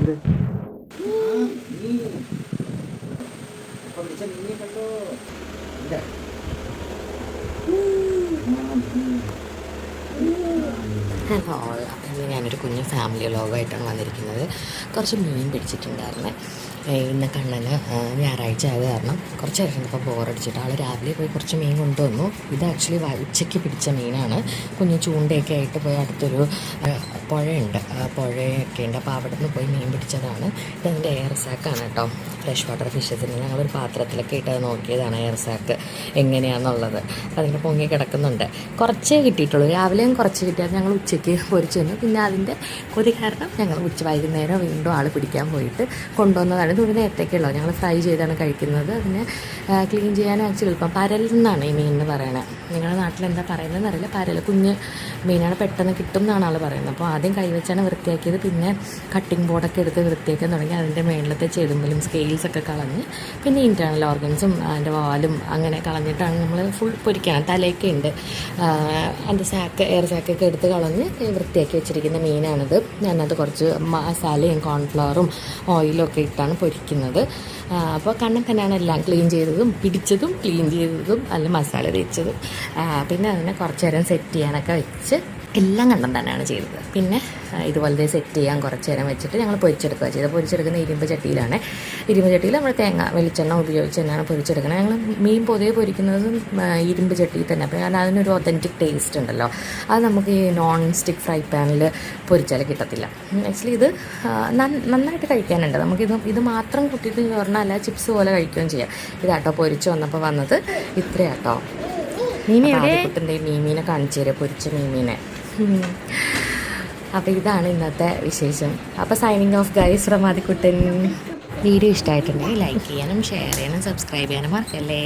Hello, ഇന്ന് ഞാനൊരു കുഞ്ഞു ഫാമിലി വ്ലോഗായിട്ടാണ് വന്നിരിക്കുന്നത്. കുറച്ച് മീൻ പിടിച്ചിട്ടുണ്ടായിരുന്നേ. ഇന്ന് കണ്ണന് ഞായറാഴ്ച ആയത് കാരണം കുറച്ച് നേരം ഇപ്പോൾ ബോറടിച്ചിട്ട് ആൾ രാവിലെ പോയി കുറച്ച് മീൻ കൊണ്ടുവന്നു. ഇത് ആക്ച്വലി ഉച്ചയ്ക്ക് പിടിച്ച മീനാണ്. കുഞ്ഞ് ചൂണ്ടയൊക്കെ ആയിട്ട് പോയി അടുത്തൊരു പുഴയുണ്ട്, പുഴയൊക്കെ ഉണ്ട്, അപ്പോൾ അവിടെ നിന്ന് പോയി മീൻ പിടിച്ചതാണ്. ഇതതിൻ്റെ എയർ സാക്കാണ് കേട്ടോ. ഫ്രഷ് വാട്ടർ ഫിഷസിന് ഞങ്ങളൊരു പാത്രത്തിലൊക്കെ ഇട്ട് അത് നോക്കിയതാണ് എയർ സാക്ക് എങ്ങനെയാണെന്നുള്ളത്. അതിൻ്റെ പൊങ്ങി കിടക്കുന്നുണ്ട്. കുറച്ചേ കിട്ടിയിട്ടുള്ളൂ, രാവിലെയും കുറച്ച് കിട്ടിയാൽ ഞങ്ങൾ ഉച്ചയ്ക്ക് പൊരിച്ചു തന്നു. പിന്നെ അതിൻ്റെ കൊതി കാരണം ഞങ്ങൾ വൈകുന്നേരം വീണ്ടും ആൾ പിടിക്കാൻ പോയിട്ട് കൊണ്ടുവന്നതാണ്. ഇതൊരു നേരത്തേക്കുള്ളൂ, ഞങ്ങൾ ഫ്രൈ ചെയ്താണ് കഴിക്കുന്നത്. അതിനെ ക്ലീൻ ചെയ്യാൻ ആക്ച്വലി എളുപ്പം. പരൽ എന്നാണ് ഈ മീൻ എന്ന് പറയണത്. നിങ്ങളുടെ നാട്ടിൽ എന്താ പറയുന്നതെന്ന് അറിയില്ല. പരൽ കുഞ്ഞ് മീനാണ്, പെട്ടെന്ന് കിട്ടും എന്നാണ് ആൾ പറയുന്നത്. അപ്പോൾ ആദ്യം കൈവച്ചാണ് വൃത്തിയാക്കിയത്. പിന്നെ കട്ടിംഗ് ബോർഡൊക്കെ എടുത്ത് വൃത്തിയാക്കാൻ തുടങ്ങി. അതിൻ്റെ മേളിലത്തെ ചെതുമ്പലും സ്കെയിൽസൊക്കെ കളഞ്ഞ് പിന്നെ ഇൻറ്റേർണൽ ഓർഗൻസും അതിൻ്റെ വാലും അങ്ങനെ കളഞ്ഞിട്ടാണ് നമ്മൾ ഫുൾ പൊരിക്കണം. തലയൊക്കെ ഉണ്ട്, അതിൻ്റെ എയർ സാക്കൊക്കെ എടുത്ത് കളഞ്ഞ് വൃത്തിയാക്കി വെച്ചിരിക്കുന്ന മീനാണിത്. ഞാനത് കുറച്ച് മസാലയും കോൺഫ്ലവറും ഓയിലും ഒക്കെ ഇട്ടാണ് പൊരിക്കുന്നത്. അപ്പോൾ കണ്ണൻ എല്ലാം ക്ലീൻ ചെയ്തതും പിടിച്ചതും ക്ലീൻ ചെയ്തതും അല്ല മസാല തേച്ചതും. പിന്നെ അതിനെ കുറച്ച് നേരം സെറ്റ് ചെയ്യാനൊക്കെ വെച്ച് എല്ലാം കണ്ടം തന്നെയാണ് ചെയ്തത്. പിന്നെ ഇതുപോലത്തെ സെറ്റ് ചെയ്യാൻ കുറച്ച് നേരം വെച്ചിട്ട് ഞങ്ങൾ പൊരിച്ചെടുക്കുക ചെയ്തത്. പൊരിച്ചെടുക്കുന്ന ഇരുമ്പ് ചട്ടിയിലാണ്. ഇരുമ്പ് ചട്ടിയിൽ നമ്മൾ തേങ്ങ വെളിച്ചെണ്ണ ഉപയോഗിച്ച് തന്നെയാണ് പൊരിച്ചെടുക്കുന്നത്. ഞങ്ങൾ മീൻ പൊതുവെ പൊരിക്കുന്നതും ഇരുമ്പ് ചട്ടിയിൽ തന്നെ. അപ്പോൾ അതിനൊരു ഒതൻറ്റിക് ടേസ്റ്റ് ഉണ്ടല്ലോ. അത് നമുക്ക് ഈ നോൺ സ്റ്റിക്ക് ഫ്രൈ പാനിൽ പൊരിച്ചാൽ കിട്ടത്തില്ല. ആക്ച്വലി ഇത് നന്നായിട്ട് കഴിക്കാനുണ്ട്. ഇത് മാത്രം കൂട്ടിയിട്ട് പറഞ്ഞാൽ അല്ല ചിപ്സ് പോലെ കഴിക്കുകയും ചെയ്യാം. ഇതാട്ടോ പൊരിച്ച് വന്നപ്പോൾ വന്നത് ഇത്രയാട്ടോ. കുട്ടിൻ്റെ മീമീനെ കാണിച്ചു തരാം, പൊരിച്ച മീമീനെ. അപ്പോൾ ഇതാണ് ഇന്നത്തെ വിശേഷം. അപ്പോൾ signing off guys from Adikuttan. Video ഇഷ്ടമായിട്ടുണ്ടെങ്കിൽ ലൈക്ക് ചെയ്യാനും ഷെയർ ചെയ്യാനും സബ്സ്ക്രൈബ് ചെയ്യാനും മറക്കല്ലേ.